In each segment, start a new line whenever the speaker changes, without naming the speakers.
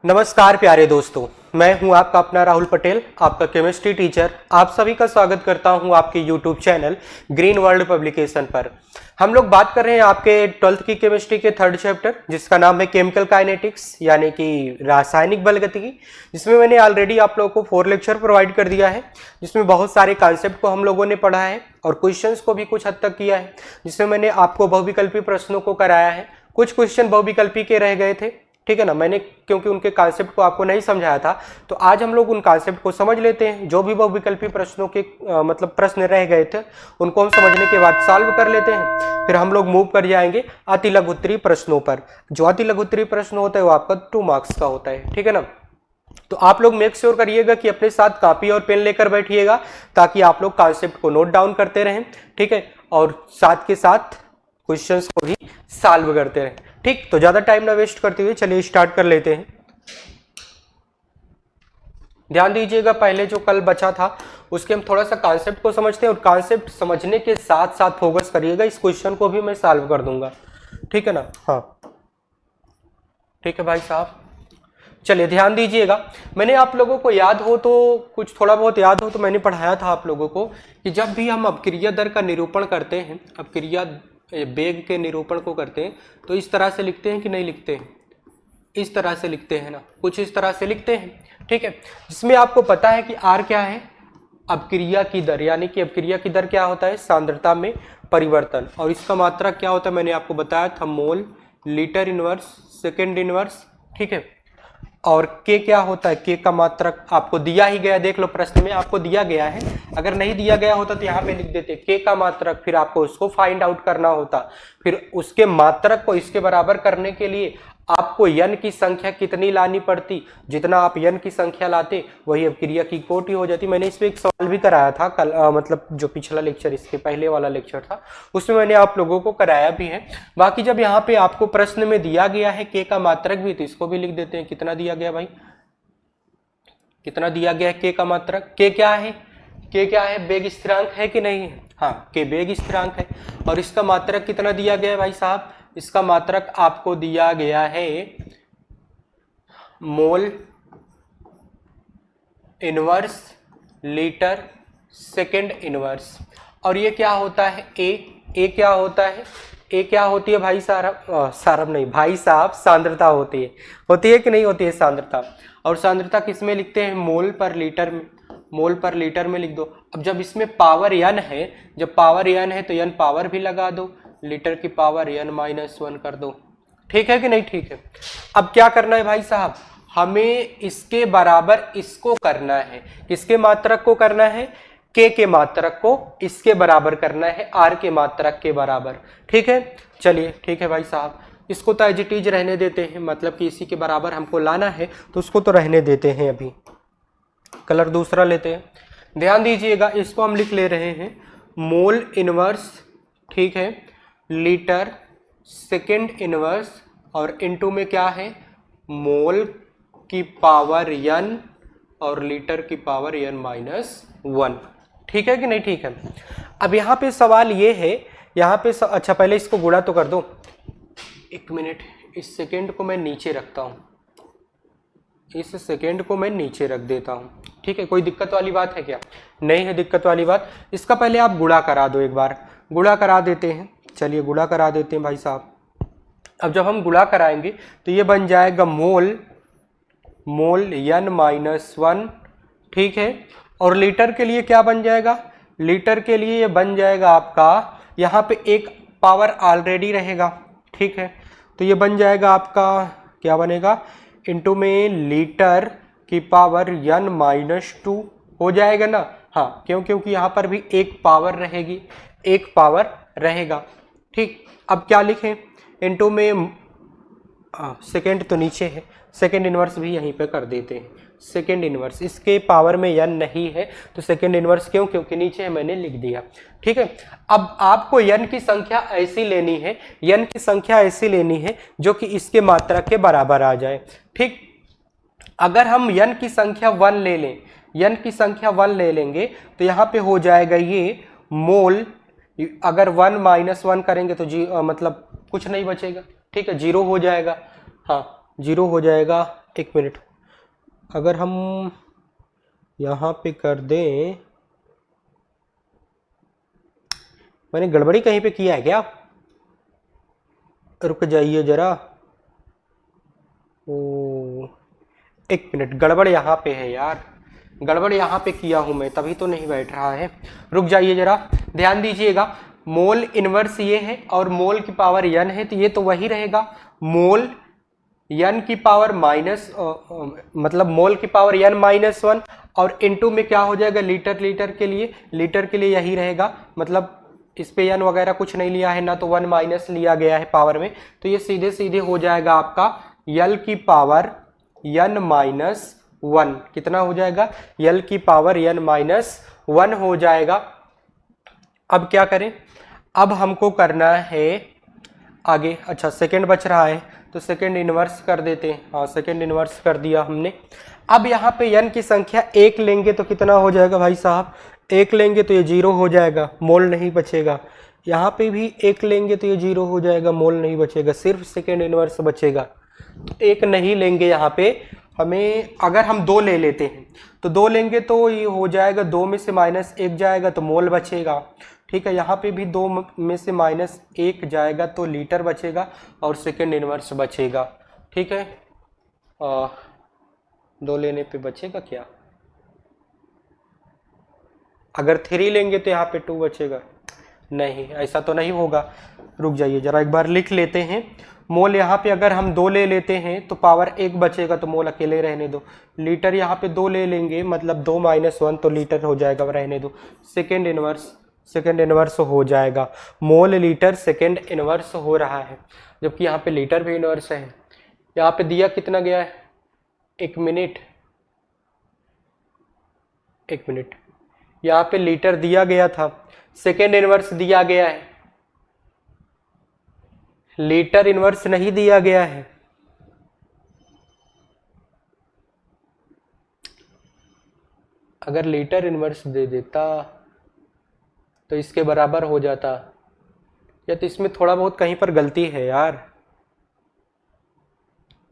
नमस्कार प्यारे दोस्तों, मैं हूं आपका अपना राहुल पटेल, आपका केमिस्ट्री टीचर। आप सभी का स्वागत करता हूं आपके YouTube channel green world publication पर। हम लोग बात कर रहे हैं आपके 12th की केमिस्ट्री के 3rd चैप्टर, जिसका नाम है केमिकल काइनेटिक्स यानी कि रासायनिक बल गतिकी, जिसमें मैंने ऑलरेडी आप लोगों को 4 लेक्चर प्रोवाइड कर दिया है, जिसमें बहुत सारे कॉन्सेप्ट को हम लोगों ने पढ़ा है और क्वेश्चंस को भी कुछ हद तक किया है, जिसमें मैंने आपको बहुविकल्पी प्रश्नों को कराया है। कुछ क्वेश्चन बहुविकल्पी के रह गए थे, ठीक है ना, मैंने क्योंकि उनके कॉन्सेप्ट को आपको नहीं समझाया था, तो आज हम लोग उन कॉन्सेप्ट को समझ लेते हैं। जो भी बहुविकल्पी प्रश्नों के मतलब प्रश्न रह गए थे उनको हम समझने के बाद सॉल्व कर लेते हैं। फिर हम लोग मूव कर जाएंगे अति लघु उत्तरीय प्रश्नों पर। जो अति लघु उत्तरीय प्रश्न होता है वो आपका 2 मार्क्स का होता है, ठीक है ना। तो आप लोग मेक श्योर करिएगा कि अपने साथ कॉपी और पेन लेकर बैठिएगा, ताकि आप लोग कॉन्सेप्ट को नोट डाउन करते रहें, ठीक है, और साथ के साथ क्वेश्चंस को भी सॉल्व करते रहें, ठीक। तो ज्यादा टाइम ना वेस्ट करते हुए चलिए स्टार्ट कर लेते हैं। ध्यान दीजिएगा, पहले जो कल बचा था उसके हम थोड़ा सा कॉन्सेप्ट को समझते हैं, और कॉन्सेप्ट समझने के साथ साथ फोकस करिएगा, इस क्वेश्चन को भी मैं सॉल्व कर दूंगा, ठीक है ना। हाँ ठीक है भाई साहब, चलिए ध्यान दीजिएगा। मैंने आप लोगों को याद हो तो, कुछ थोड़ा बहुत याद हो तो, मैंने पढ़ाया था आप लोगों को कि जब भी हम अपक्रिया दर का निरूपण करते हैं, अपक्रिया वेग के निरूपण को करते हैं, तो इस तरह से लिखते हैं कि नहीं लिखते हैं? इस तरह से लिखते हैं ना, कुछ इस तरह से लिखते हैं, ठीक है। जिसमें आपको पता है कि आर क्या है, अपक्रिया की दर, यानी कि अपक्रिया की दर क्या होता है, सांद्रता में परिवर्तन, और इसका मात्रक क्या होता है मैंने आपको बताया था, मोल, लीटर इनवर्स, सेकेंड इनवर्स, ठीक है। और के क्या होता है, के का मात्रक आपको दिया ही गया, देख लो प्रश्न में आपको दिया गया है। अगर नहीं दिया गया होता तो यहाँ पे लिख देते के का मात्रक, फिर आपको उसको फाइंड आउट करना होता, फिर उसके मात्रक को इसके बराबर करने के लिए आपको यन की संख्या कितनी लानी पड़ती, जितना आप यन की संख्या लाते वही अपक्रिया की कोटि हो जाती। मैंने इस पे एक सवाल भी कराया था कल, मतलब जो पिछला लेक्चर, इसके पहले वाला लेक्चर था, उसमें मैंने आप लोगों को कराया भी है। बाकी जब यहाँ पे आपको प्रश्न में दिया गया है के का मात्रक भी, तो इसको भी लिख देते हैं। कितना दिया गया भाई, कितना दिया गया है के का मात्रक? के क्या है, के क्या है, वेग स्थिरांक है कि नहीं है? हाँ, के वेग स्थिरांक है। और इसका मात्रक कितना दिया गया है भाई साहब? इसका मात्रक आपको दिया गया है mole inverse litre second inverse. और ये क्या होता है, ए क्या होता है, ए क्या होती है भाई साहब नहीं भाई साहब, सांद्रता होती है कि नहीं होती है सांद्रता। और सांद्रता किस में लिखते हैं, मोल पर लीटर में, मोल पर लीटर में लिख दो। अब जब इसमें पावर यन है, जब पावर यन है तो यन पावर भी लगा दो, लीटर की पावर n-1 कर दो, ठीक है कि नहीं, ठीक है। अब क्या करना है भाई साहब, हमें इसके बराबर इसको करना है, किसके मात्रक को करना है, के मात्रक को इसके बराबर करना है, आर के मात्रक के बराबर, ठीक है। चलिए ठीक है भाई साहब, इसको तो एज इट इज रहने देते हैं, मतलब कि इसी के बराबर हमको लाना है तो उसको तो रहने देते हैं। अभी कलर दूसरा लेते हैं, ध्यान दीजिएगा, इसको हम लिख ले रहे हैं मोल इनवर्स, ठीक है, लीटर सेकेंड इनवर्स, और इनटू में क्या है, मोल की पावर n और लीटर की पावर n-1, ठीक है कि नहीं, ठीक है। अब यहाँ पे सवाल ये है, यहाँ पे अच्छा पहले इसको गुणा तो कर दो, एक मिनट, इस सेकेंड को मैं नीचे रखता हूँ, इस सेकेंड को मैं नीचे रख देता हूँ, ठीक है। कोई दिक्कत वाली बात है क्या? नहीं है दिक्कत वाली बात। इसका पहले आप गुणा करा दो, एक बार गुणा करा देते हैं, चलिए गुणा करा देते हैं भाई साहब। अब जब हम गुणा कराएंगे तो ये बन जाएगा मोल n-1, ठीक है। और लीटर के लिए क्या बन जाएगा, लीटर के लिए ये बन जाएगा आपका, यहाँ पे एक पावर ऑलरेडी रहेगा, ठीक है, तो ये बन जाएगा आपका, क्या बनेगा, इनटू में लीटर की पावर n-2 हो जाएगा ना। हाँ, क्योंकि यहाँ पर भी एक पावर रहेगी, एक पावर रहेगा, ठीक। अब क्या लिखें, इनटू में सेकेंड तो नीचे है, सेकेंड इनवर्स भी यहीं पे कर देते हैं, सेकेंड इनवर्स, इसके पावर में n नहीं है तो सेकेंड इनवर्स क्यों, क्योंकि नीचे है, मैंने लिख दिया, ठीक है। अब आपको n की संख्या ऐसी लेनी है, n की संख्या ऐसी लेनी है जो कि इसके मात्रक के बराबर आ जाए, ठीक। अगर हम n की संख्या 1 ले लें, n की संख्या 1 ले लेंगे तो यहाँ पे हो जाएगा ये मोल, अगर 1-1 करेंगे तो मतलब कुछ नहीं बचेगा, ठीक है, 0 हो जाएगा, हाँ 0 हो जाएगा, एक मिनट, अगर हम यहाँ पे कर दें, मैंने गड़बड़ी कहीं पे किया है क्या? रुक जाइए जरा, ओ एक मिनट, गड़बड़ यहाँ पे है यार, गड़बड़ यहाँ पे किया हूँ मैं, तभी तो नहीं बैठ रहा है। रुक जाइए जरा, ध्यान दीजिएगा। मोल इनवर्स ये है और मोल की पावर n है, तो ये तो वही रहेगा। मोल n की पावर माइनस मतलब मोल की पावर n माइनस 1 और इनटू में क्या हो जाएगा, लीटर, लीटर के लिए यही रहेगा। मतलब इस पे n वगैरह कुछ नहीं लिया है ना, तो 1 माइनस लिया गया है पावर में, तो ये सीधे सीधे हो जाएगा आपका l की पावर n माइनस 1। कितना हो जाएगा, l की पावर n माइनस 1 हो जाएगा। अब क्या करें, अब हमको करना है आगे, अच्छा सेकंड बच रहा है तो सेकंड इनवर्स कर देते हैं। हाँ सेकंड इनवर्स कर दिया हमने। अब यहाँ पे n की संख्या 1 लेंगे तो कितना हो जाएगा भाई साहब, 1 लेंगे तो ये 0 हो जाएगा, मोल नहीं बचेगा। यहाँ पे भी 1 लेंगे तो ये 0 हो जाएगा, मोल नहीं बचेगा, सिर्फ सेकंड इनवर्स बचेगा। तो 1 नहीं लेंगे यहाँ पे हमें, अगर हम 2 ले लेते हैं तो 2 लेंगे तो ये हो जाएगा, 2 में से -1 जाएगा तो मोल बचेगा। ठीक है, यहाँ पे भी 2 में से -1 जाएगा तो लीटर बचेगा और सेकंड इनवर्स बचेगा। ठीक है, 2 लेने पे बचेगा क्या, अगर 3 लेंगे तो यहाँ पे 2 बचेगा, नहीं ऐसा तो नहीं होगा। रुक जाइए जरा एक बार लिख लेते हैं। मोल यहाँ पे अगर हम 2 ले लेते हैं तो पावर 1 बचेगा, तो मोल अकेले रहने दो। लीटर यहाँ पे 2 ले लेंगे, मतलब 2 माइनस 1 तो लीटर हो जाएगा, रहने दो। सेकेंड इनवर्स हो जाएगा, मोल लीटर सेकेंड इनवर्स हो रहा है, जबकि यहाँ पे लीटर भी इनवर्स है। यहाँ पे दिया कितना गया है, 1 मिनट, यहाँ पे लीटर दिया गया था, सेकेंड इनवर्स दिया गया है, लीटर इनवर्स नहीं दिया गया है। अगर लीटर इनवर्स दे देता तो इसके बराबर हो जाता, या तो इसमें थोड़ा बहुत कहीं पर गलती है यार,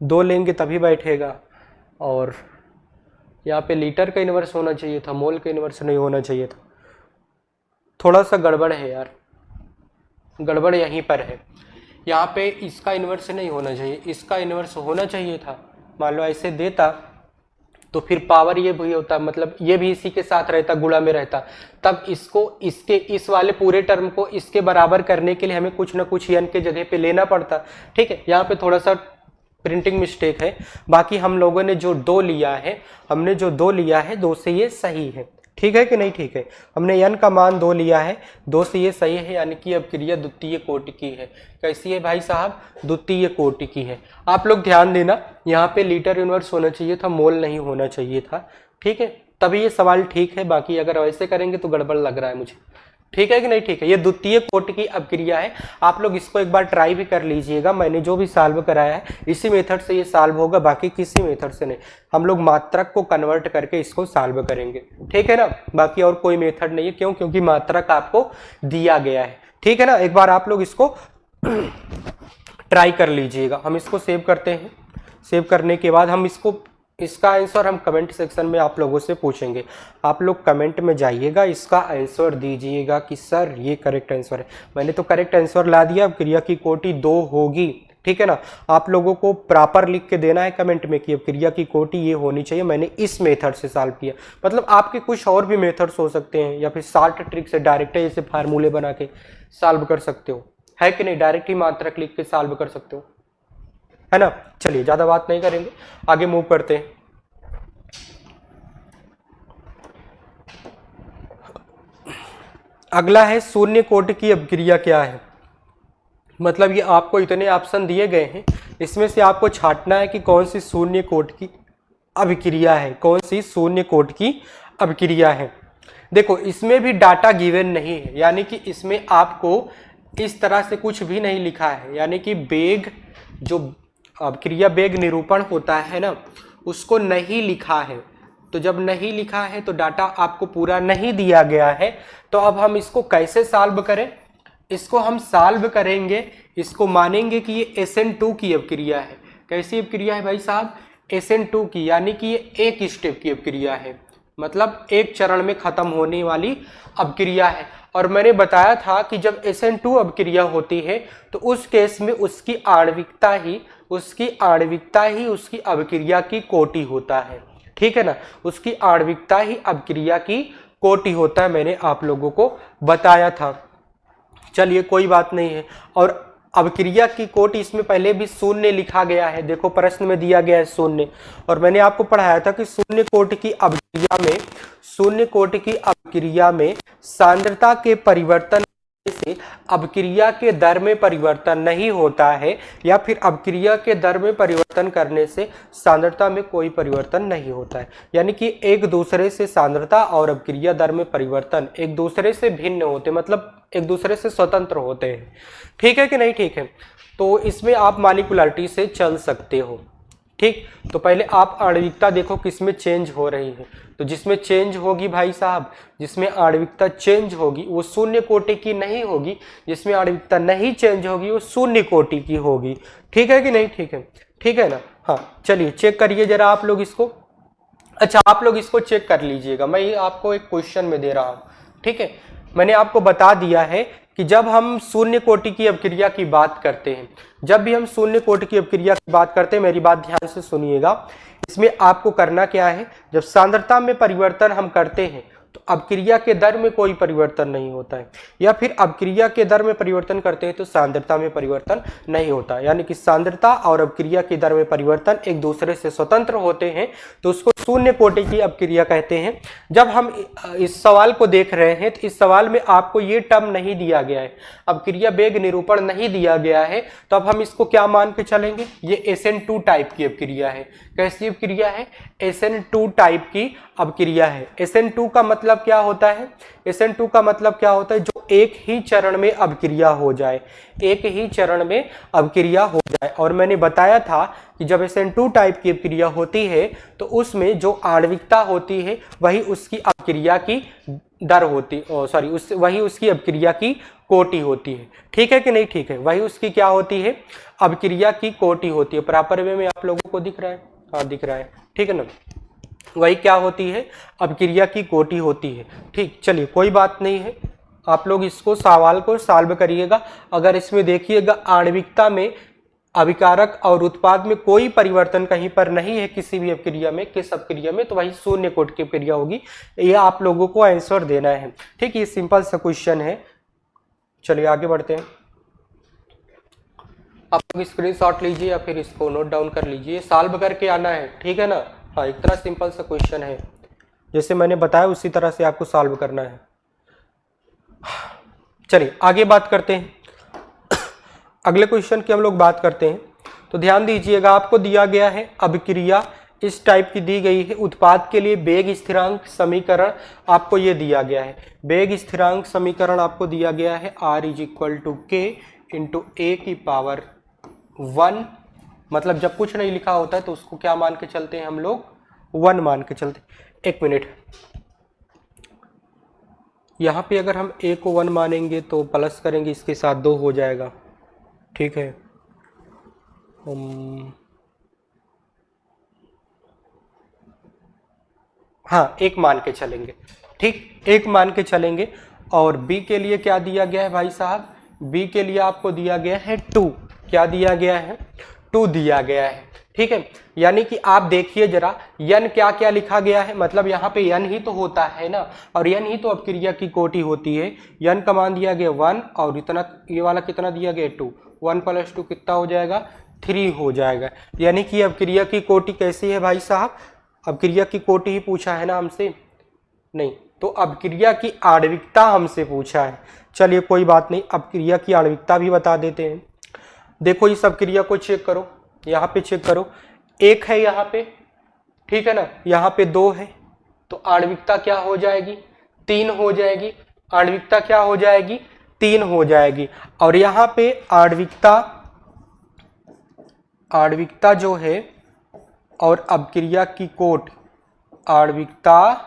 2 लेंगे तभी बैठेगा, और यहाँ पे लीटर का इनवर्स होना चाहिए था, मोल का इनवर्स नहीं होना चाहिए था। थोड़ा सा गड़बड़ है यार, गड़बड़ यहीं पर है। यहाँ पे इसका इन्वर्स नहीं होना चाहिए, इसका इन्वर्स होना चाहिए था। मान लो ऐसे देता तो फिर पावर ये भी होता, मतलब ये भी इसी के साथ रहता, गुणा में रहता, तब इसको इसके इस वाले पूरे टर्म को इसके बराबर करने के लिए हमें कुछ ना कुछ n के जगह पे लेना पड़ता। ठीक है, यहाँ पे थोड़ा सा प्रिंटिंग मिस्टेक है। बाकी हम लोगों ने जो 2 लिया है, 2 से ये सही है। ठीक है कि नहीं, ठीक है, हमने n का मान 2 लिया है, 2 से ये सही है, यानी कि अभिक्रिया द्वितीय कोटि की है। कैसी है भाई साहब, द्वितीय कोटि की है। आप लोग ध्यान देना, यहाँ पे लीटर इनवर्स होना चाहिए था, मोल नहीं होना चाहिए था। ठीक है, तभी ये सवाल ठीक है, बाकी अगर वैसे करेंगे तो गड़बड़ लग रहा है मुझे। ठीक है कि नहीं, ठीक है, ये द्वितीय कोटि की अभिक्रिया है। आप लोग इसको एक बार ट्राई भी कर लीजिएगा, मैंने जो भी सॉल्व कराया है इसी मेथड से ये सॉल्व होगा, बाकी किसी मेथड से नहीं। हम लोग मात्रक को कन्वर्ट करके इसको सॉल्व करेंगे, ठीक है ना, बाकी और कोई मेथड नहीं है। क्यों, क्योंकि मात्रक आपको दिया गया है। ठीक है ना, एक बार आप लोग इसको ट्राई कर लीजिएगा। हम इसको सेव करते हैं, सेव करने के बाद हम इसका आंसर हम कमेंट सेक्शन में आप लोगों से पूछेंगे। आप लोग कमेंट में जाइएगा, इसका आंसर दीजिएगा कि सर ये करेक्ट आंसर है। मैंने तो करेक्ट आंसर ला दिया, अब क्रिया की कोटि 2 होगी। ठीक है ना, आप लोगों को प्रॉपर लिख के देना है कमेंट में कि अब क्रिया की कोटि ये होनी चाहिए, मैंने इस मेथड से सॉल्व किया। मतलब आपके कुछ और भी मेथड्स हो सकते हैं, या फिर शॉर्ट ट्रिक से डायरेक्ट ऐसे फार्मूले बना के सॉल्व कर सकते हो, है कि नहीं, डायरेक्ट ही मात्रक लिख के सॉल्व कर सकते हो, है ना। चलिए ज्यादा बात नहीं करेंगे, आगे मूव करते हैं। अगला है शून्य कोटि की अभिक्रिया क्या है। मतलब ये आपको इतने ऑप्शन दिए गए हैं, इसमें से आपको छांटना है कि कौन सी शून्य कोटि की अभिक्रिया है, कौन सी शून्य कोटि की अभिक्रिया है। देखो इसमें भी डाटा गिवन नहीं है, यानी कि इसमें आपको इस तरह से कुछ भी नहीं लिखा है, यानी कि वेग जो अभिक्रिया वेग निरूपण होता है ना, उसको नहीं लिखा है। तो जब नहीं लिखा है तो डाटा आपको पूरा नहीं दिया गया है। तो अब हम इसको कैसे सॉल्व करें, इसको हम सॉल्व करेंगे, इसको मानेंगे कि ये SN2 की अभिक्रिया है। कैसी अभिक्रिया है भाई साहब, SN2 की, यानी कि ये एक स्टेप की अपक्रिया है, मतलब एक चरण में खत्म होने वाली अपक्रिया है। और मैंने बताया था कि जब SN2 अपक्रिया होती है तो उस केस में उसकी आणविकता ही उसकी अपक्रिया की कोटि होता है, ठीक है ना, उसकी आणविकता ही अपक्रिया की कोटि होता है, मैंने आप लोगों को बताया था। चलिए कोई बात नहीं है। और अवक्रिया की कोटि इसमें पहले भी शून्य लिखा गया है, देखो प्रश्न में दिया गया है शून्य। और मैंने आपको पढ़ाया था कि शून्य कोटि की अवक्रिया में सांद्रता के परिवर्तन से अवक्रिया के दर में परिवर्तन नहीं होता है, या फिर अवक्रिया के दर में परिवर्तन करने से सांद्रता में कोई परिवर्तन नहीं होता है। यानी कि एक दूसरे से सांद्रता और अवक्रिया दर में परिवर्तन एक दूसरे से भिन्न होते, मतलब एक दूसरे से स्वतंत्र होते हैं, ठीक है कि नहीं, ठीक है। तो इसमें आप मॉलिक्युलरिटी से चल सकते हो, ठीक। तो पहले आप आणविकता देखो किसमें चेंज हो रही है, तो जिसमें चेंज होगी भाई साहब, जिसमें आणविकता चेंज होगी वो शून्य कोटि की नहीं होगी, जिसमें आणविकता नहीं चेंज होगी वो शून्य कोटि की होगी, ठीक है कि नहीं, ठीक है, ठीक है ना। हाँ चलिए चेक करिए जरा आप लोग इसको। अच्छा आप लोग इसको चेक कर लीजिएगा, मैं आपको एक क्वेश्चन में दे रहा हूँ, ठीक है। मैंने आपको बता दिया है कि जब हम शून्य कोटि की अपक्रिया की बात करते हैं, जब भी हम शून्य कोटि की अपक्रिया की बात करते हैं, मेरी बात ध्यान से सुनिएगा, इसमें आपको करना क्या है, जब सांद्रता में परिवर्तन हम करते हैं तो अपक्रिया के दर में कोई परिवर्तन नहीं होता है, या फिर अपक्रिया के दर में परिवर्तन करते हैं तो सांद्रता में परिवर्तन नहीं होता, यानी कि सांद्रता और अपक्रिया की दर में परिवर्तन एक दूसरे से स्वतंत्र होते हैं, तो उसको शून्य कोटि की अपक्रिया कहते हैं। जब हम इस सवाल को देख रहे हैं तो इस सवाल में आपको ये टर्म नहीं दिया गया है, अपक्रिया वेग निरूपण नहीं दिया गया है, तो अब हम इसको क्या मान के चलेंगे, ये SN2 टाइप की अपक्रिया है। कैसी अपक्रिया है, SN2 टाइप की अपक्रिया है। SN2 का मतलब क्या होता है, SN2 का मतलब क्या होता है, जो एक ही चरण में अपक्रिया हो जाए, एक ही चरण में अपक्रिया हो जाए। और मैंने बताया था कि जब SN2 टाइप की अपक्रिया होती है तो उसमें जो आणविकता होती है वही उसकी अपक्रिया की दर होती, वही उसकी अपक्रिया की कोटि होती है, ठीक है कि नहीं, ठीक है, वही उसकी क्या होती है, अपक्रिया की कोटि होती है। प्रॉपर वे में आप लोगों को दिख रहा है, हाँ दिख रहा है, ठीक है ना, वही क्या होती है, अपक्रिया की कोटि होती है, ठीक। चलिए कोई बात नहीं है, आप लोग इसको सवाल को सॉल्व करिएगा। अगर इसमें देखिएगा आणविकता में अभिकारक और उत्पाद में कोई परिवर्तन कहीं पर नहीं है किसी भी अपक्रिया में, किस अपक्रिया में, तो वही शून्य कोटि की अपक्रिया होगी। ये आप लोगों को आंसर देना है, ठीक, ये सिंपल सा क्वेश्चन है। चलिए आगे बढ़ते हैं, आप लोग स्क्रीनशॉट लीजिए या फिर इसको नोट डाउन कर लीजिए, सॉल्व करके आना है, ठीक है ना। हाँ इतना सिंपल सा क्वेश्चन है, जैसे मैंने बताया उसी तरह से आपको सॉल्व करना है। चलिए आगे बात करते हैं, अगले क्वेश्चन की हम लोग बात करते हैं। तो ध्यान दीजिएगा, आपको दिया गया है अपक्रिया इस टाइप की दी गई है, उत्पाद के लिए वेग स्थिरांक समीकरण आपको ये दिया गया है, वेग स्थिरांक समीकरण आपको दिया गया है R = K × A⁻1, मतलब जब कुछ नहीं लिखा होता है तो उसको क्या मान के चलते हैं हम लोग, 1 मान के चलते। एक मिनट, यहाँ पे अगर हम A को 1 मानेंगे तो प्लस करेंगे इसके साथ 2 हो जाएगा, ठीक है। हाँ 1 मान के चलेंगे, ठीक, 1 मान के चलेंगे। और B के लिए क्या दिया गया है भाई साहब, B के लिए आपको दिया गया है 2, क्या दिया गया है, 2 दिया गया है, ठीक है। यानी कि आप देखिए जरा n क्या क्या लिखा गया है, मतलब यहाँ पे n ही तो होता है ना, और n ही तो अपक्रिया की कोटि होती है। n का मान दिया गया 1 और इतना, ये वाला कितना दिया गया 2, 1 + 2 कितना हो जाएगा, 3 हो जाएगा। यानी कि अपक्रिया की कोटि कैसी है भाई साहब, अपक्रिया की कोटि ही पूछा है ना हमसे, नहीं तो अपक्रिया की आणविकता हमसे पूछा है। चलिए कोई बात नहीं, अपक्रिया की आणविकता भी बता देते हैं। देखो इस अपक्रिया को चेक करो, यहाँ पे चेक करो, 1 है यहाँ पे, ठीक है ना, यहाँ पे 2 है, तो आणविकता क्या हो जाएगी, 3 हो जाएगी, आणविकता क्या हो जाएगी, 3 हो जाएगी। और यहाँ पे आणविकता जो है और अपक्रिया की कोटि, आणविकता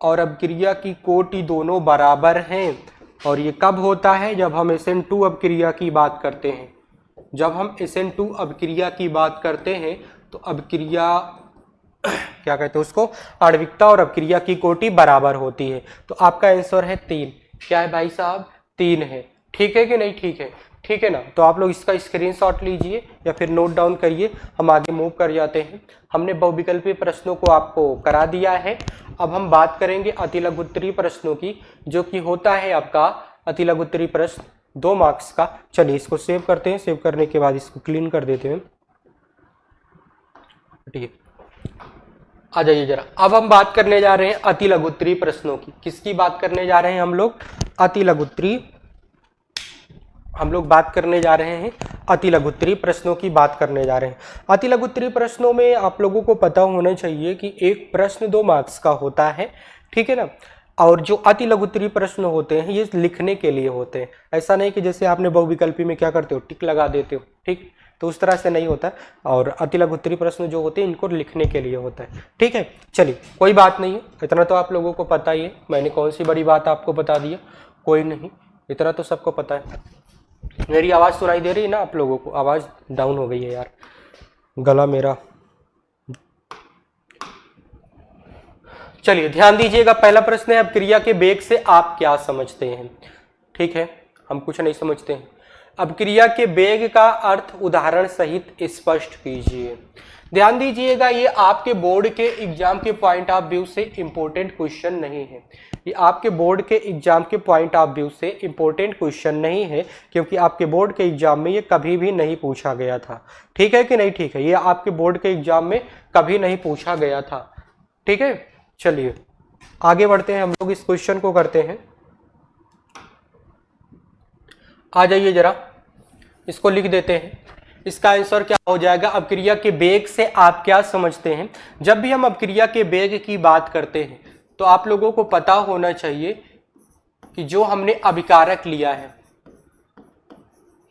और अपक्रिया की कोटि दोनों बराबर हैं। और ये कब होता है, जब हम SN2 अपक्रिया की बात करते हैं, जब हम SN2 अपक्रिया की बात करते हैं तो अभिक्रिया क्या कहते हैं उसको, आणविकता और अभिक्रिया की कोटि बराबर होती है। तो आपका आंसर है 3। क्या है भाई साहब, 3 है। ठीक है कि नहीं, ठीक है, ठीक है ना। तो आप लोग इसका स्क्रीनशॉट लीजिए या फिर नोट डाउन करिए, हम आगे मूव कर जाते हैं। हमने बहुविकल्पीय प्रश्नों को आपको करा दिया है। अब हम बात करेंगे अतिलघुत्तरीय प्रश्नों की, जो कि होता है आपका अतिलघुत्तरीय प्रश्न 2 मार्क्स का। चलिए इसको सेव करते हैं, सेव करने के बाद इसको क्लीन कर देते हैं। ठीक है, आ जाइए जरा। अब हम बात करने जा रहे हैं अतिलघुत्तरीय प्रश्नों की। किसकी बात करने जा रहे हैं हम लोग, अतिलघुत्तरीय। हम लोग बात करने जा रहे हैं अतिलघुत्तरीय प्रश्नों की बात करने जा रहे हैं। अतिलघुत्तरीय प्रश्नों में आप लोगों को पता होना चाहिए कि एक प्रश्न 2 मार्क्स का होता है, ठीक है ना। और जो अतिलघुत्तरीय प्रश्न होते हैं ये लिखने के लिए होते हैं। ऐसा नहीं कि जैसे आपने बहुविकल्पी में क्या करते हो, टिक लगा देते हो, ठीक, तो उस तरह से नहीं होता। और अतिलघुत्तरीय प्रश्न जो होते हैं इनको लिखने के लिए होता है, ठीक है। चलिए कोई बात नहीं है, इतना तो आप लोगों को पता ही है। मैंने कौन सी बड़ी बात आपको बता दी है, कोई नहीं, इतना तो सबको पता है। मेरी आवाज़ सुनाई दे रही है ना आप लोगों को? आवाज़ डाउन हो गई है यार, गला मेरा। चलिए ध्यान दीजिएगा, पहला प्रश्न है अभिक्रिया के वेग से आप क्या समझते हैं। ठीक है, हम कुछ नहीं समझते हैं। अभिक्रिया के वेग का अर्थ उदाहरण सहित स्पष्ट कीजिए। ध्यान दीजिएगा, ये आपके बोर्ड के एग्जाम के पॉइंट ऑफ व्यू से इंपॉर्टेंट क्वेश्चन नहीं है। ये आपके बोर्ड के एग्जाम के पॉइंट ऑफ व्यू से इंपॉर्टेंट क्वेश्चन नहीं है, क्योंकि आपके बोर्ड के एग्जाम में ये कभी भी नहीं पूछा गया था। ठीक है कि नहीं, ठीक है, ये आपके बोर्ड के एग्जाम में कभी नहीं पूछा गया था। ठीक है, चलिए आगे बढ़ते हैं, हम लोग इस क्वेश्चन को करते हैं। आ जाइए जरा, इसको लिख देते हैं। इसका आंसर क्या हो जाएगा, अभिक्रिया के वेग से आप क्या समझते हैं। जब भी हम अभिक्रिया के वेग की बात करते हैं तो आप लोगों को पता होना चाहिए कि जो हमने अभिकारक लिया है,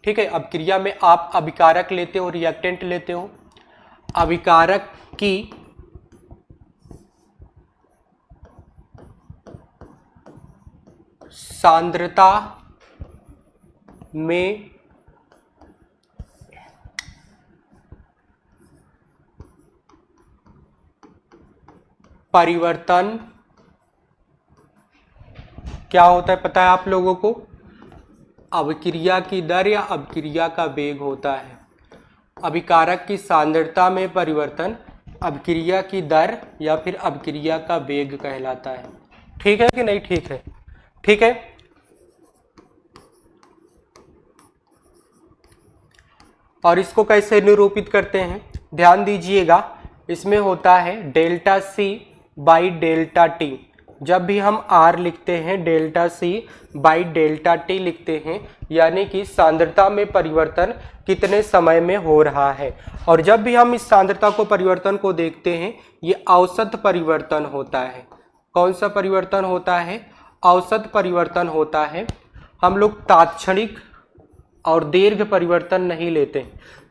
ठीक है, अभिक्रिया में आप अभिकारक लेते हो, रिएक्टेंट लेते हो। अभिकारक की सांद्रता में परिवर्तन क्या होता है पता है आप लोगों को, अभिक्रिया की दर या अभिक्रिया का वेग होता है। अभिकारक की सांद्रता में परिवर्तन अभिक्रिया की दर या फिर अभिक्रिया का वेग कहलाता है। ठीक है कि नहीं, ठीक है, ठीक है। और इसको कैसे निरूपित करते हैं, ध्यान दीजिएगा, इसमें होता है delta C by delta T. जब भी हम R लिखते हैं delta C by delta T लिखते हैं, यानी कि सांद्रता में परिवर्तन कितने समय में हो रहा है। और जब भी हम इस सांद्रता को परिवर्तन को देखते हैं, ये औसत परिवर्तन होता है। कौन सा परिवर्तन होता है, औसत परिवर्तन होता है। हम लोग तात्क्षणिक और दीर्घ परिवर्तन नहीं लेते।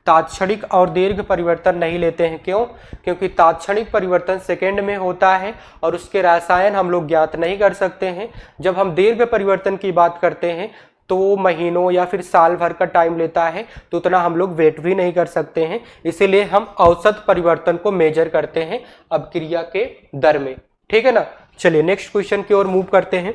तात्क्षणिक और दीर्घ परिवर्तन नहीं लेते हैं, क्यों? क्योंकि तात्क्षणिक परिवर्तन सेकंड में होता है और उसके रसायन हम लोग ज्ञात नहीं कर सकते हैं। जब हम दीर्घ परिवर्तन की बात करते हैं तो महीनों या फिर साल भर का टाइम लेता है, तो उतना हम लोग वेट भी नहीं कर सकते हैं। इसीलिए हम औसत परिवर्तन को मेजर करते हैं अभिक्रिया के दर में। ठीक है ना। चलिए नेक्स्ट क्वेश्चन की ओर मूव करते हैं।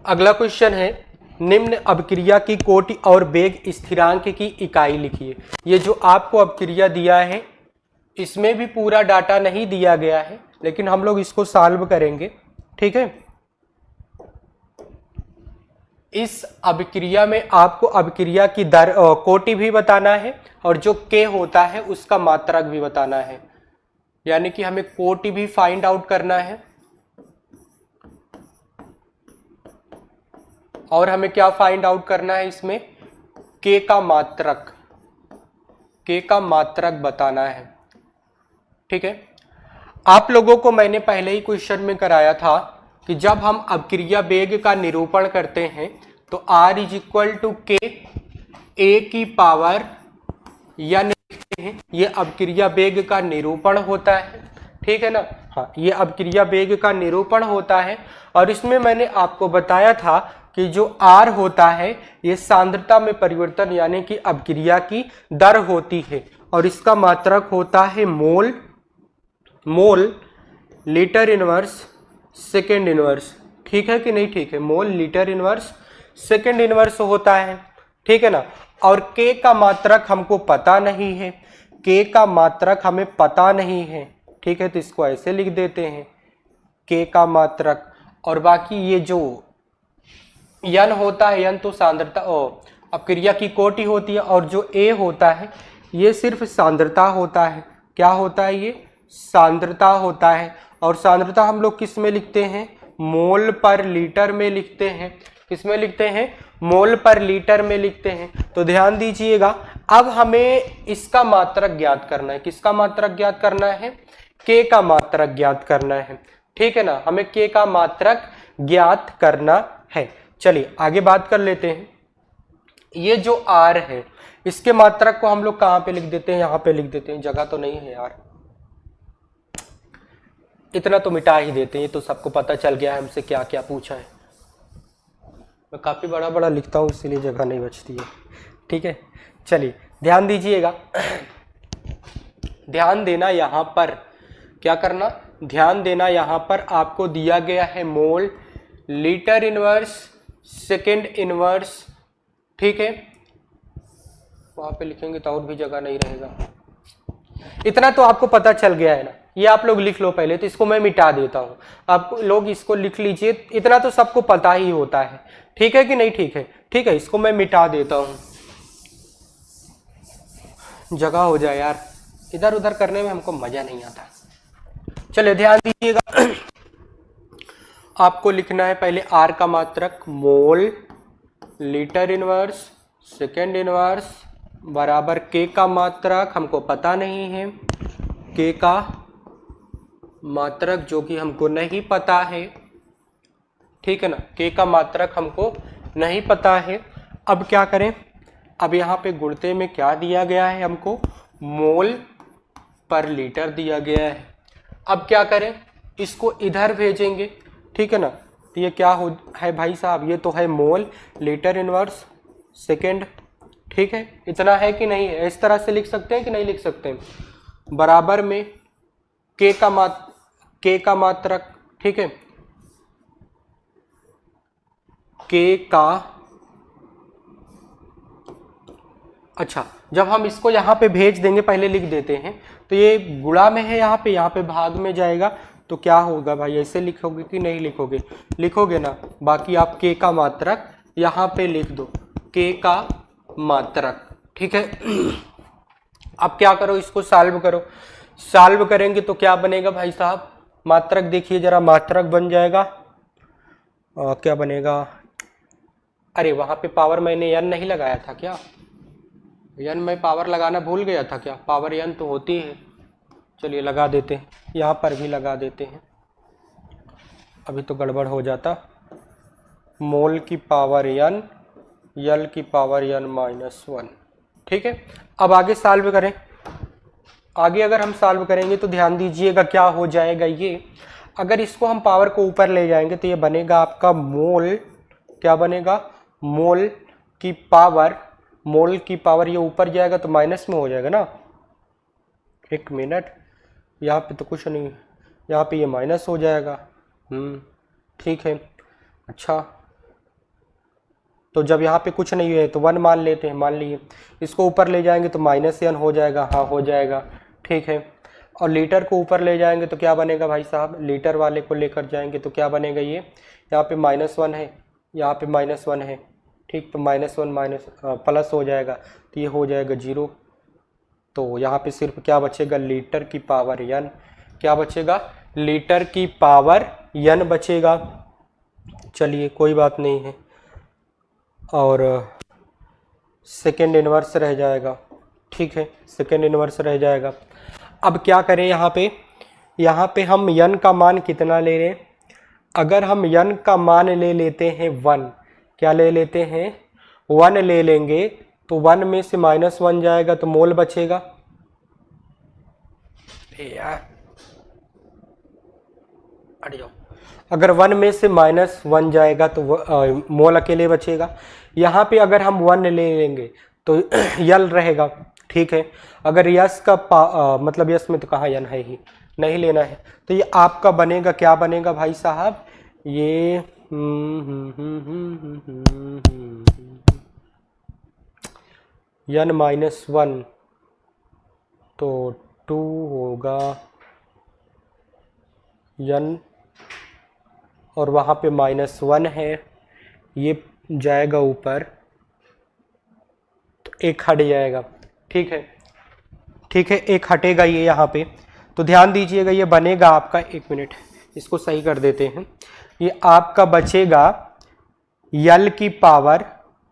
अगला क्वेश्चन है, निम्न अभिक्रिया की कोटि और वेग स्थिरांक की इकाई लिखिए। ये जो आपको अभिक्रिया दिया है इसमें भी पूरा डाटा नहीं दिया गया है, लेकिन हम लोग इसको सॉल्व करेंगे। ठीक है, इस अभिक्रिया में आपको अभिक्रिया की दर कोटि भी बताना है और जो के होता है उसका मात्रक भी बताना है, यानी कि हमें कोटि भी फाइंड आउट करना है और हमें क्या फाइंड आउट करना है, इसमें के का मात्रक, के का मात्रक बताना है। ठीक है, आप लोगों को मैंने पहले ही क्वेश्चन में कराया था कि जब हम अभिक्रिया वेग का निरूपण करते हैं तो R इज इक्वल टू के ए की पावर n लिखते हैं। ये अभिक्रिया वेग का निरूपण होता है। ठीक है ना, हाँ, ये अभिक्रिया वेग का निरूपण होता है। और इसमें मैंने आपको बताया था कि जो R होता है ये सांद्रता में परिवर्तन यानी कि अपक्रिया की दर होती है और इसका मात्रक होता है mole litre inverse second inverse. ठीक है कि नहीं? ठीक है, mole litre inverse second inverse होता है। ठीक है ना? और K का मात्रक हमको पता नहीं है, K का मात्रक हमें पता नहीं है। ठीक है, तो इसको ऐसे लिख देते हैं K का मात्रक। और बाकी ये जो N होता है, N तो सांद्रता अपक्रिया की कोटि होती है, और जो A होता है ये सिर्फ सांद्रता होता है। क्या होता है? ये सांद्रता होता है। और सांद्रता हम लोग किस में लिखते हैं? मोल पर लीटर में लिखते हैं। किस में लिखते हैं? मोल पर लीटर में लिखते हैं। तो ध्यान दीजिएगा, अब हमें इसका मात्रक ज्ञात करना है। किसका मात्रक ज्ञात करना है? K का मात्रक ज्ञात करना है। ठीक है ना? हमें K का मात्रक ज्ञात करना है। चलिए आगे बात कर लेते हैं। ये जो R है इसके मात्रक को हम लोग कहां पे लिख देते हैं? यहां पे लिख देते हैं, जगह तो नहीं है यार, इतना तो मिटा ही देते हैं, ये तो सबको पता चल गया है हमसे क्या क्या पूछा है। मैं काफी बड़ा बड़ा लिखता हूं इसीलिए जगह नहीं बचती है। ठीक है, चलिए ध्यान दीजिएगा। ध्यान देना यहां पर, क्या करना? ध्यान देना यहां पर आपको दिया गया है mole litre inverse second inverse. ठीक है, वहां पे लिखेंगे तो और भी जगह नहीं रहेगा। इतना तो आपको पता चल गया है ना, ये आप लोग लिख लो पहले, तो इसको मैं मिटा देता हूं। आप लोग इसको लिख लीजिए, इतना तो सबको पता ही होता है। ठीक है कि नहीं? ठीक है, ठीक है, इसको मैं मिटा देता हूं, जगह हो जाए यार, इधर उधर करने में हमको मजा नहीं आता। चलिए ध्यान दीजिएगा, आपको लिखना है पहले R का मात्रक mole litre inverse second inverse बराबर K का मात्रक हमको पता नहीं है, K का मात्रक जो कि हमको नहीं पता है। ठीक है ना? K का मात्रक हमको नहीं पता है। अब क्या करें? अब यहाँ पे गुणते में क्या दिया गया है? हमको मोल पर लीटर दिया गया है। अब क्या करें? इसको इधर भेजेंगे। ठीक है ना? तो ये क्या हो है भाई साहब? ये तो है मोल लीटर इनवर्स सेकेंड। ठीक है, इतना है कि नहीं है? इस तरह से लिख सकते हैं कि नहीं लिख सकते हैं? बराबर में K का मात्रक। ठीक है, K का, अच्छा जब हम इसको यहाँ पे भेज देंगे, पहले लिख देते हैं, तो ये गुणा में है, यहाँ पे भाग में जाएगा, तो क्या होगा भाई? ऐसे लिखोगे कि नहीं लिखोगे? लिखोगे ना। बाकी आप K का मात्रक यहाँ पे लिख दो, K का मात्रक। ठीक है, अब क्या करो? इसको सॉल्व करो। सॉल्व करेंगे तो क्या बनेगा भाई साहब? मात्रक देखिए जरा, मात्रक बन जाएगा क्या बनेगा? अरे वहां पे पावर मैंने n नहीं लगाया था क्या? n में पावर लगाना भूल गया था क्या? पावर n तो होती है। चलिए लगा देते हैं, यहाँ पर भी लगा देते हैं, अभी तो गड़बड़ हो जाता। मोल की पावर n, यल की पावर n -1। ठीक है, अब आगे सॉल्व करें। आगे अगर हम सॉल्व करेंगे तो ध्यान दीजिएगा क्या हो जाएगा ये। अगर इसको हम पावर को ऊपर ले जाएंगे तो ये बनेगा आपका मोल, क्या बनेगा? मोल की पावर ये ऊपर जाएगा तो माइनस में हो जाएगा ना। एक मिनट, यहाँ पे तो कुछ नहीं, यहाँ पे ये माइनस हो जाएगा। ठीक है, अच्छा तो जब यहाँ पे कुछ नहीं है तो 1 मान लेते हैं। मान लिए इसको ऊपर ले जाएंगे तो -n हो जाएगा। हाँ हो जाएगा। ठीक है, और लीटर को ऊपर ले जाएंगे तो क्या बनेगा भाई साहब? लीटर वाले को लेकर जाएंगे तो क्या बनेगा? ये यहाँ पे -1 है, यहाँ पे -1 है। ठीक, तो -1 प्लस हो जाएगा तो ये हो जाएगा 0। तो यहाँ पे सिर्फ क्या बचेगा? लीटर की पावर n। क्या बचेगा? लीटर की पावर n बचेगा। चलिए कोई बात नहीं है, और सेकेंड इनवर्स रह जाएगा। ठीक है, सेकेंड इनवर्स रह जाएगा। अब क्या करें? यहाँ पे हम n का मान कितना ले रहे हैं? अगर हम n का मान ले लेते हैं 1, क्या ले लेते हैं? 1 ले लेंगे तो 1 में से -1 जाएगा तो मोल बचेगा। यार अरे जाओ, अगर 1 में से -1 जाएगा तो मोल अकेले बचेगा। यहाँ पे अगर हम 1 ले लेंगे तो यल रहेगा, ठीक है। अगर यस का मतलब यस में तो कहाँ यन है ही, नहीं लेना है, तो ये आपका बनेगा, क्या बनेगा भाई साहब, ये यन -1 तो 2 होगा यन, और वहाँ पे -1 है, ये जाएगा ऊपर तो एक हट जाएगा, ठीक है, ठीक है, एक हटेगा ये यहाँ पे। तो ध्यान दीजिएगा ये बनेगा आपका, एक मिनट इसको सही कर देते हैं, ये आपका बचेगा यल की पावर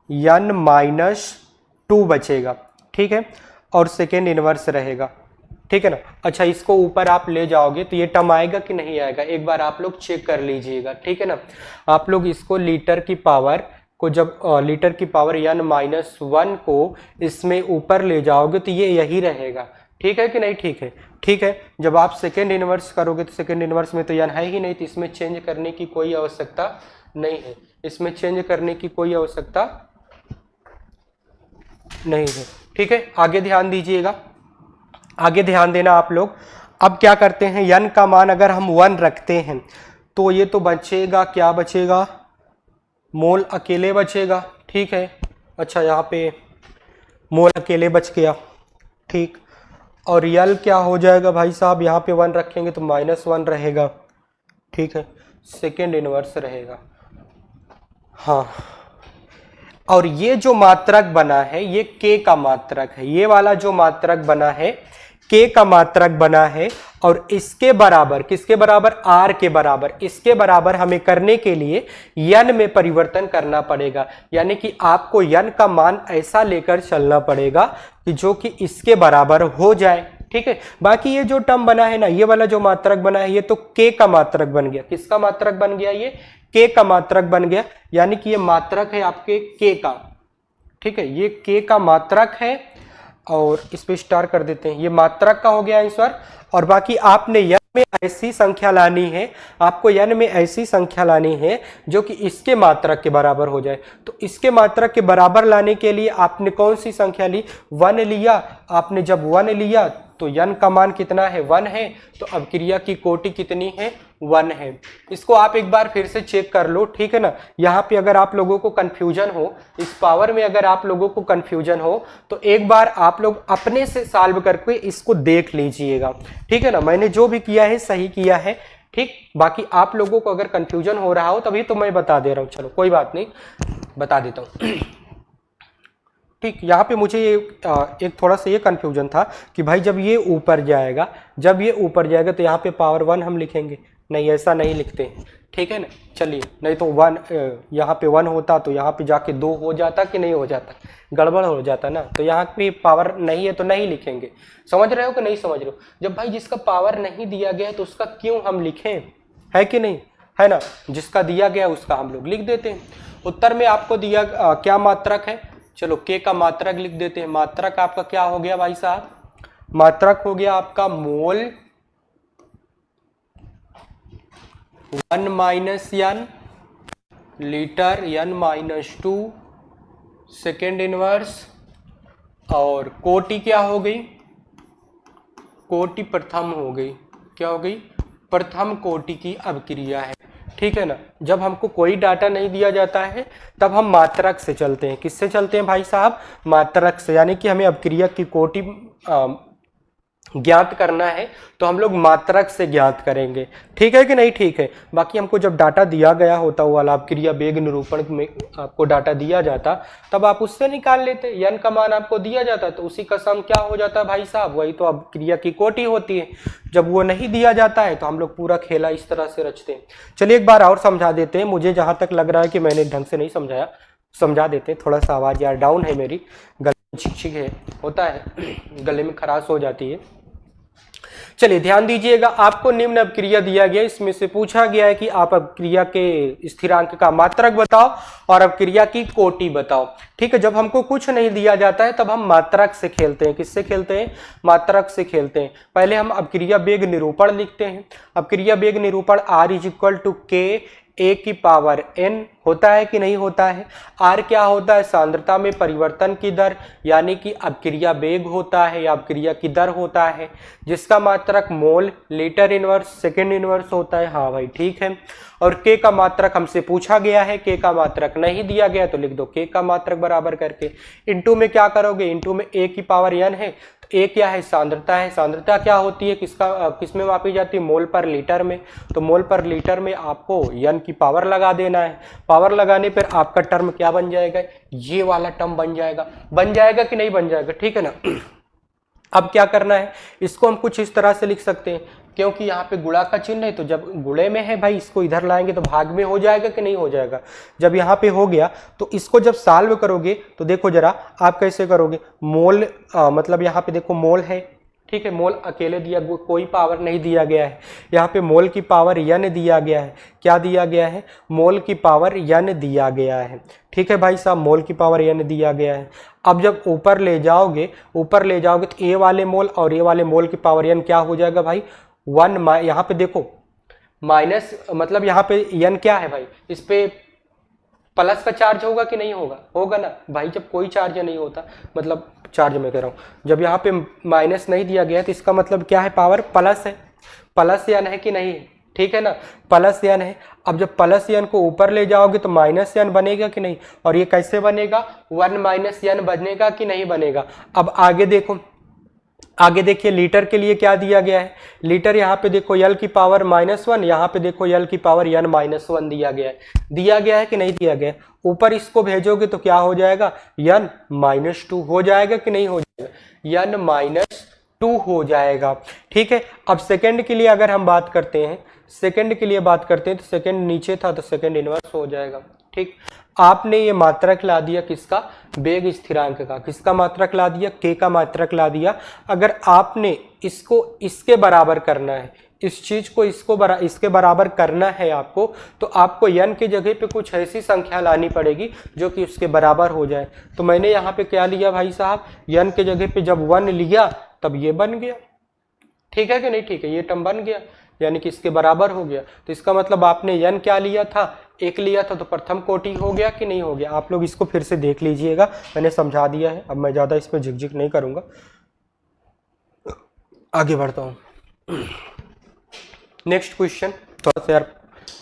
n -2 बचेगा, ठीक है, और सेकेंड इनवर्स रहेगा, ठीक है ना। अच्छा, इसको ऊपर आप ले जाओगे तो ये टर्म आएगा कि नहीं आएगा, एक बार आप लोग चेक कर लीजिएगा, ठीक है ना। आप लोग इसको लीटर की पावर को जब लीटर की पावर n -1 को इसमें ऊपर ले जाओगे तो ये यही रहेगा, ठीक है कि नहीं, ठीक है, ठीक है। जब आप सेकेंड इनवर्स करोगे तो सेकेंड इनवर्स में तो n है ही नहीं, तो इसमें चेंज करने की कोई आवश्यकता नहीं है, इसमें चेंज करने की कोई आवश्यकता नहीं है, ठीक है। आगे ध्यान दीजिएगा, आगे ध्यान देना आप लोग। अब क्या करते हैं, n का मान अगर हम 1 रखते हैं तो ये तो बचेगा, क्या बचेगा, मोल अकेले बचेगा, ठीक है। अच्छा, यहाँ पे मोल अकेले बच गया, ठीक। और यल क्या हो जाएगा भाई साहब, यहाँ पे 1 रखेंगे तो -1 रहेगा, ठीक है, सेकेंड इनवर्स रहेगा, हाँ। और ये जो मात्रक बना है ये k का मात्रक है, ये वाला जो मात्रक बना है k का मात्रक बना है, और इसके बराबर, किसके बराबर, r के बराबर, इसके बराबर हमें करने के लिए n में परिवर्तन करना पड़ेगा, यानी कि आपको n का मान ऐसा लेकर चलना पड़ेगा कि जो कि इसके बराबर हो जाए, ठीक है। बाकी ये जो टर्म बना है ना, ये वाला जो मात्रक बना है ये तो k का मात्रक बन गया, किसका मात्रक बन गया, ये k का मात्रक बन गया, यानी कि ये मात्रक है आपके k का, ठीक है, ये k का मात्रक है, और इस पे स्टार कर देते हैं, ये मात्रक का हो गया आंसर। और बाकी आपने n में ऐसी संख्या लानी है, आपको n में ऐसी संख्या लानी है जो कि इसके मात्रक के बराबर हो जाए। तो इसके मात्रक के बराबर लाने के लिए आपने कौन सी संख्या ली, 1 लिया। आपने जब 1 लिया तो n का मान कितना है, 1 है, तो अब क्रिया की कोटि कितनी है, 1 है। इसको आप एक बार फिर से चेक कर लो, ठीक है ना। यहाँ पे अगर आप लोगों को कंफ्यूजन हो, इस पावर में अगर आप लोगों को कंफ्यूजन हो तो एक बार आप लोग अपने से सॉल्व करके इसको देख लीजिएगा, ठीक है ना। मैंने जो भी किया है सही किया है, ठीक। बाकी आप लोगों को अगर कंफ्यूजन हो रहा हो तभी तो मैं बता दे रहा हूँ, चलो कोई बात नहीं, बता देता हूँ, ठीक। यहाँ पे मुझे एक थोड़ा सा ये कंफ्यूजन था कि भाई जब ये ऊपर जाएगा, जब ये ऊपर जाएगा तो यहाँ पे पावर 1 हम लिखेंगे, नहीं ऐसा नहीं लिखते हैं, ठीक है ना। चलिए, नहीं तो 1 यहाँ पे 1 होता तो यहाँ पे जाके 2 हो जाता कि नहीं हो जाता, गड़बड़ हो जाता ना। तो यहाँ पे पावर नहीं है तो नहीं लिखेंगे, समझ रहे हो कि नहीं समझ रहे हो। जब भाई जिसका पावर नहीं दिया गया है तो उसका क्यों हम लिखें, है कि नहीं, है ना। जिसका दिया गया उसका हम लोग लिख देते हैं। उत्तर में आपको दिया क्या मात्रक है, चलो k का मात्रक लिख देते हैं। मात्रक आपका क्या हो गया भाई साहब, मात्रक हो गया आपका मोल 1 n litre n -2 second inverse, और कोटि क्या हो गई, कोटि प्रथम हो गई, क्या हो गई, प्रथम कोटि की अभिक्रिया है, ठीक है ना। जब हमको कोई डाटा नहीं दिया जाता है तब हम मात्रक से चलते हैं, किससे चलते हैं भाई साहब, मात्रक से, यानी कि हमें अभिक्रिया की कोटि ज्ञात करना है तो हम लोग मात्रक से ज्ञात करेंगे, ठीक है कि नहीं, ठीक है। बाकी हमको जब डाटा दिया गया होता वो वाला क्रिया वेग निरूपण में आपको डाटा दिया जाता तब आप उससे निकाल लेते, n का मान आपको दिया जाता तो उसी का सम क्या हो जाता भाई साहब, वही तो अब क्रिया की कोटि होती है। जब वो नहीं दिया जाता है तो हम लोग पूरा खेला इस तरह से रचते हैं। चलिए एक बार और समझा देते हैं, मुझे जहां तक लग रहा है कि मैंने ढंग से नहीं समझाया, समझा देते हैं। थोड़ा सा आवाज यार डाउन है, मेरी गले में छिक है, होता है, गले में खराश हो जाती है। चलिए ध्यान दीजिएगा, आपको निम्न अपक्रिया दिया गया, इसमें से पूछा गया है कि आप अपक्रिया के स्थिरांक का मात्रक बताओ और अपक्रिया की कोटि बताओ। ठीक है, जब हमको कुछ नहीं दिया जाता है तब हम मात्रक से खेलते हैं। किससे खेलते हैं? मात्रक से खेलते हैं। पहले हम अपक्रिया वेग निरूपण लिखते हैं। अपक्रिया वेग निरूपण R = K A की पावर n होता है कि नहीं होता है? R क्या होता है? सांद्रता में परिवर्तन की दर, यानी कि अपक्रिया वेग होता है या अपक्रिया की दर होता है, जिसका मात्रक मोल, लीटर इनवर्स, सेकेंड इनवर्स होता है। हाँ भाई ठीक है। और K का मात्रक हमसे पूछा गया है, K का मात्रक नहीं दिया गया तो लिख दो K का मात्रक बराबर करके। इनटू में क्या करोगे? इनटू में A की पावर n है, तो A क्या है? सांद्रता है। सांद्रता क्या होती है? किसमें मापी जाती है? मोल पर लीटर में। तो मोल पर लीटर में आपको n की पावर लगा देना है। पावर लगाने पर आपका टर्म क्या बन जाएगा? ये वाला टर्म बन जाएगा। बन जाएगा कि नहीं बन जाएगा? ठीक है ना। अब क्या करना है, इसको हम कुछ इस तरह से लिख सकते हैं, क्योंकि यहाँ पे गुणा का चिन्ह है, तो जब गुणे में है भाई, इसको इधर लाएंगे तो भाग में हो जाएगा कि नहीं हो जाएगा? जब यहाँ पे हो गया तो इसको जब सॉल्व करोगे तो देखो जरा आप कैसे करोगे। मोल मतलब यहाँ पे देखो मोल है, ठीक है, मोल अकेले दिया, कोई पावर नहीं दिया गया है। यहाँ पे मोल की पावर n दिया गया है। क्या दिया गया है? मोल की पावर n दिया गया है। ठीक है भाई साहब, मोल की पावर n दिया गया है। अब जब ऊपर ले जाओगे तो ए वाले मोल और ए वाले मोल की पावर n क्या हो जाएगा भाई? 1। यहाँ पे देखो माइनस, मतलब यहाँ पे n क्या है भाई? इस पे प्लस का चार्ज होगा कि नहीं होगा? होगा ना भाई, जब कोई चार्ज नहीं होता, मतलब चार्ज मैं कह रहा हूँ, जब यहाँ पे माइनस नहीं दिया गया तो इसका मतलब क्या है? पावर प्लस है। प्लस n है कि नहीं है? ठीक है ना, प्लस n है। अब जब प्लस n को ऊपर ले जाओगे तो माइनस n बनेगा कि नहीं? और ये कैसे बनेगा? 1 - n बनेगा कि नहीं बनेगा? अब आगे देखो, आगे देखिए लीटर के लिए क्या दिया गया है। लीटर यहाँ पे देखो l की पावर -1, यहाँ पे देखो l की पावर n - 1 दिया गया है। दिया गया है कि नहीं दिया गया? ऊपर इसको भेजोगे तो क्या हो जाएगा? n - 2 हो जाएगा कि नहीं हो जाएगा? n - 2 हो जाएगा। ठीक है। अब सेकंड के लिए अगर हम बात करते हैं, तो सेकंड नीचे था तो सेकंड इनवर्स हो जाएगा। ठीक, आपने ये मात्रक ला दिया किसका? वेग स्थिरांक का। किसका मात्रक ला दिया? K का मात्रक ला दिया। अगर आपने इसको इसके बराबर करना है, इस चीज को इसके बराबर करना है आपको, तो आपको n की जगह पे कुछ ऐसी संख्या लानी पड़ेगी जो कि उसके बराबर हो जाए। तो मैंने यहाँ पे क्या लिया भाई साहब? n के जगह पे जब 1 लिया तब ये बन गया। ठीक है कि नहीं? ठीक है, ये टर्म बन गया, यानी कि इसके बराबर हो गया। तो इसका मतलब आपने n क्या लिया था? 1 लिया था, तो प्रथम कोटि हो गया कि नहीं हो गया? आप लोग इसको फिर से देख लीजिएगा, मैंने समझा दिया है। अब मैं ज़्यादा इसमें झिकझिक नहीं करूँगा, आगे बढ़ता हूँ। Next question. थोड़ा सा यार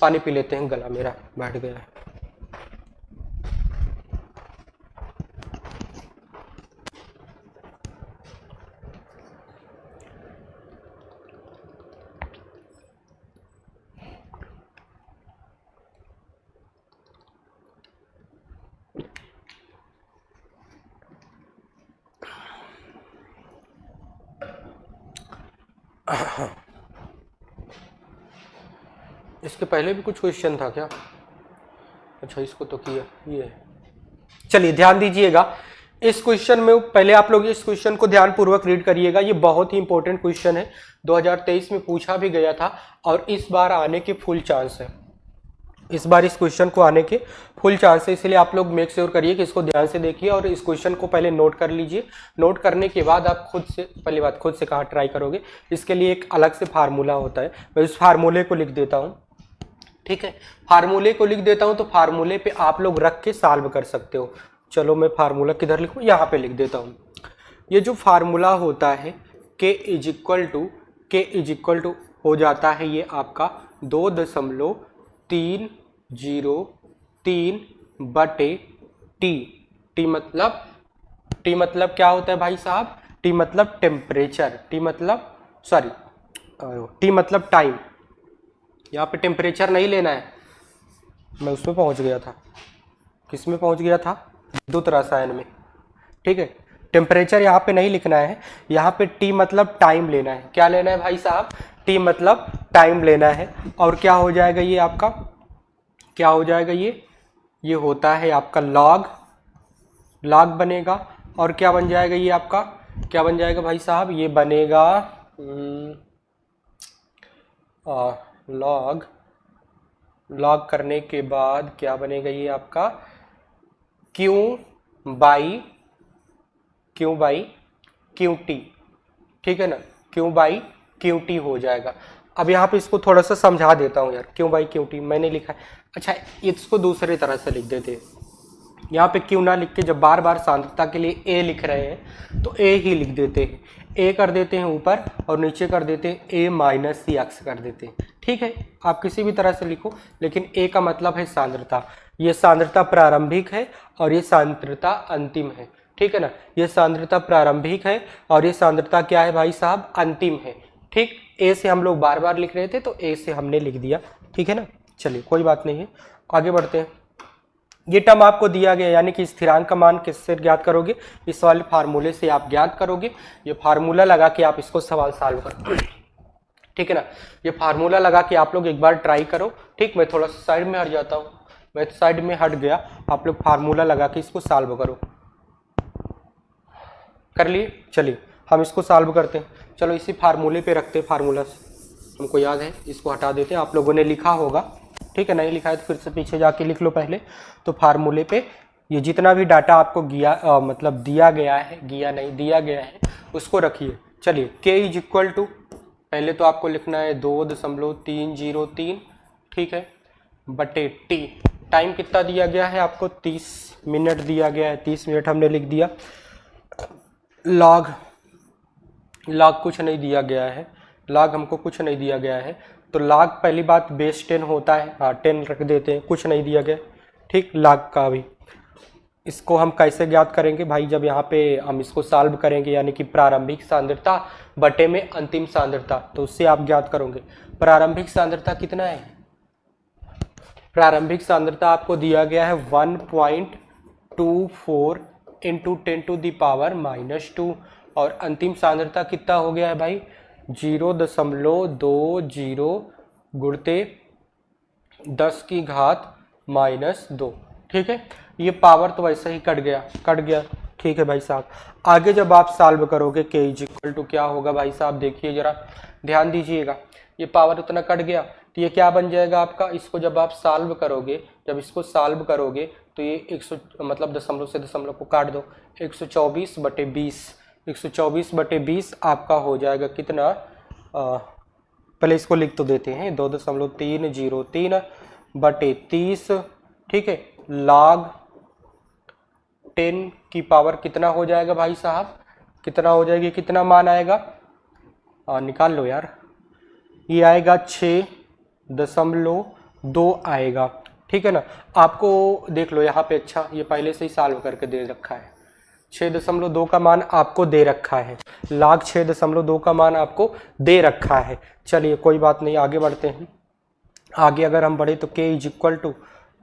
पानी पी लेते हैं, गला मेरा बैठ गया है। इसके पहले भी कुछ क्वेश्चन था क्या? अच्छा, इसको तो किया ये। चलिए ध्यान दीजिएगा, इस क्वेश्चन में पहले आप लोग इस क्वेश्चन को ध्यान पूर्वक रीड करिएगा। ये बहुत ही इंपॉर्टेंट क्वेश्चन है, 2023 में पूछा भी गया था और इस बार आने के फुल चांस है। इस बार इस क्वेश्चन को आने के फुल चांस है, इसलिए आप लोग मेक श्योर करिए कि इसको ध्यान से देखिए और इस क्वेश्चन को पहले नोट कर लीजिए। नोट करने के बाद आप खुद से, पहली बात खुद से कहाँ ट्राई करोगे, इसके लिए एक अलग से फार्मूला होता है। मैं उस फार्मूले को लिख देता हूँ। ठीक है, फार्मूले को लिख देता हूँ, तो फार्मूले पे आप लोग रख के सॉल्व कर सकते हो। चलो मैं फार्मूला किधर लिखूँ? यहाँ पे लिख देता हूँ। ये जो फार्मूला होता है k इज इक्वल टू हो जाता है ये आपका 2.303 बटे टी। टी मतलब क्या होता है भाई साहब? टी मतलब टेम्परेचर, टी मतलब टाइम। यहाँ पे टेम्परेचर नहीं लेना है, मैं उसमें पहुँच गया था। किस में पहुँच गया था? विद्युत रसायन में। ठीक है, टेम्परेचर यहाँ पे नहीं लिखना है, यहाँ पे टी मतलब टाइम लेना है। क्या लेना है भाई साहब? टी मतलब टाइम लेना है। और क्या हो जाएगा ये आपका? क्या हो जाएगा ये होता है आपका लॉग बनेगा। और क्या बन जाएगा ये आपका? क्या बन जाएगा भाई साहब? ये बनेगा लॉग लॉग करने के बाद क्या बनेगा ये आपका क्यू बाई क्यू टी, ठीक है ना, क्यू बाई क्यू टी हो जाएगा। अब यहाँ पे इसको थोड़ा सा समझा देता हूँ यार, क्यू बाई क्यू टी मैंने लिखा है। अच्छा इसको दूसरे तरह से लिख देते हैं, यहाँ पे क्यू ना लिख के जब बार बार सांद्रता के लिए ए लिख रहे हैं तो ए ही लिख देते हैं, ए कर देते हैं ऊपर और नीचे कर देते हैं ए माइनस सी एक्स कर देते हैं, ठीक है। आप किसी भी तरह से लिखो, लेकिन ए का मतलब है सांद्रता। ये सांद्रता प्रारंभिक है और ये सांद्रता अंतिम है, ठीक है ना। ये सांद्रता प्रारंभिक है और ये सांद्रता क्या है भाई साहब, अंतिम है, ठीक। ए से हम लोग बार बार लिख रहे थे तो ए से हमने लिख दिया, ठीक है ना। चलिए कोई बात नहीं है, आगे बढ़ते हैं। ये टर्म आपको दिया गया, यानी कि स्थिरांक का मान किससे ज्ञात करोगे, इस वाले फार्मूले से आप ज्ञात करोगे। ये फार्मूला लगा के आप इसको सवाल सॉल्व करो, ठीक है ना। ये फार्मूला लगा के आप लोग एक बार ट्राई करो, ठीक। मैं थोड़ा सा साइड में हट जाता हूँ, मैं तो साइड में हट गया, आप लोग फार्मूला लगा के इसको सॉल्व करो। कर लिए, चलिए हम इसको सॉल्व करते हैं। चलो इसी फार्मूले पे रखते हैं, फार्मूला हमको याद है, इसको हटा देते हैं। आप लोगों ने लिखा होगा, ठीक है, नहीं लिखा है तो फिर से पीछे जाके लिख लो पहले। तो फार्मूले पे ये जितना भी डाटा आपको मतलब दिया गया है उसको रखिए। चलिए k इज इक्वल टू, पहले तो आपको लिखना है 2.303, ठीक है, बटे टी। टाइम कितना दिया गया है आपको, 30 मिनट दिया गया है, 30 मिनट हमने लिख दिया। लॉग कुछ नहीं दिया गया है, लॉग हमको कुछ नहीं दिया गया है, तो लॉग पहली बात बेस 10 होता है, हाँ 10 रख देते हैं, कुछ नहीं दिया गया, ठीक। लॉग का भी इसको हम कैसे ज्ञात करेंगे भाई, जब यहाँ पे हम इसको सॉल्व करेंगे, यानी कि प्रारंभिक सांद्रता बटे में अंतिम सांद्रता, तो उससे आप ज्ञात करोगे। प्रारंभिक सांद्रता कितना है, प्रारंभिक सांद्रता आपको दिया गया है 1.24 इंटू 10⁻⁻2 और अंतिम सांद्रता कितना हो गया है भाई, 0.20 गुणते 10⁻⁻2, ठीक है। ये पावर तो वैसे ही कट गया, ठीक है भाई साहब। आगे जब आप सॉल्व करोगे k इज इक्वल टू क्या होगा भाई साहब, देखिए जरा ध्यान दीजिएगा, ये पावर उतना कट गया तो ये क्या बन जाएगा आपका, इसको जब आप सॉल्व करोगे, जब इसको सॉल्व करोगे तो ये 100 मतलब दशमलव से दशमलव को काट दो, 124/20 आपका हो जाएगा कितना, पहले इसको लिख तो देते हैं, 2.303/30, ठीक है। log 10 की पावर कितना हो जाएगा भाई साहब, कितना हो जाएगी, कितना मान आएगा, निकाल लो यार, ये आएगा 6.2 आएगा, ठीक है ना। आपको देख लो यहाँ पे, अच्छा ये पहले से ही सॉल्व करके दे रखा है, 6.2 का मान आपको दे रखा है, log 6.2 का मान आपको दे रखा है। चलिए कोई बात नहीं, आगे बढ़ते हैं। आगे अगर हम बढ़े तो k इज इक्वल टू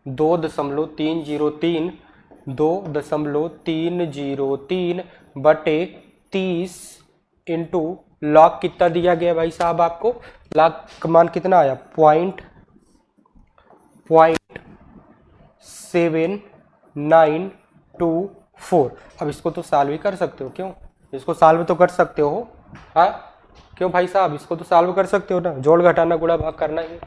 2.303 बटे 30 इंटू लॉग कितना दिया गया भाई साहब आपको, लॉग का मान कितना आया, 0.7924। अब इसको तो सॉल्व ही कर सकते हो, क्यों, इसको सॉल्व तो कर सकते हो, हाँ क्यों भाई साहब, इसको तो सॉल्व कर सकते हो ना, जोड़ घटाना गुणा भाग करना ही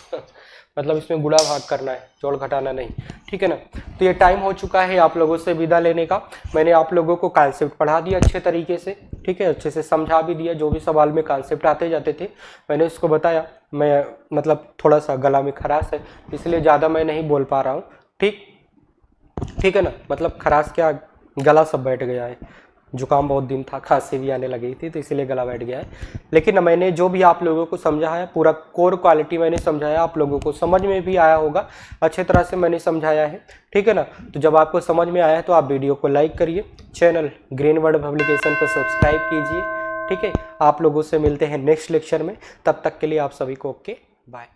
मतलब इसमें गुणा भाग करना है, जोड़ घटाना नहीं, ठीक है ना। तो ये टाइम हो चुका है आप लोगों से विदा लेने का। मैंने आप लोगों को कॉन्सेप्ट पढ़ा दिया अच्छे तरीके से, ठीक है, अच्छे से समझा भी दिया, जो भी सवाल में कॉन्सेप्ट आते जाते थे मैंने इसको बताया। मैं मतलब थोड़ा सा गला में खराश है, इसलिए ज़्यादा मैं नहीं बोल पा रहा हूँ, ठीक है ना, मतलब खराश क्या, गला सब बैठ गया है, जुकाम बहुत दिन था, खांसी भी आने लगी थी, तो इसीलिए गला बैठ गया है। लेकिन मैंने जो भी आप लोगों को समझाया, पूरा कोर क्वालिटी मैंने समझाया, आप लोगों को समझ में भी आया होगा, अच्छे तरह से मैंने समझाया है, ठीक है ना। तो जब आपको समझ में आया है तो आप वीडियो को लाइक करिए, चैनल ग्रीन वर्ड पब्लिकेशन को सब्सक्राइब कीजिए, ठीक है। आप लोगों से मिलते हैं नेक्स्ट लेक्चर में, तब तक के लिए आप सभी को ओके बाय।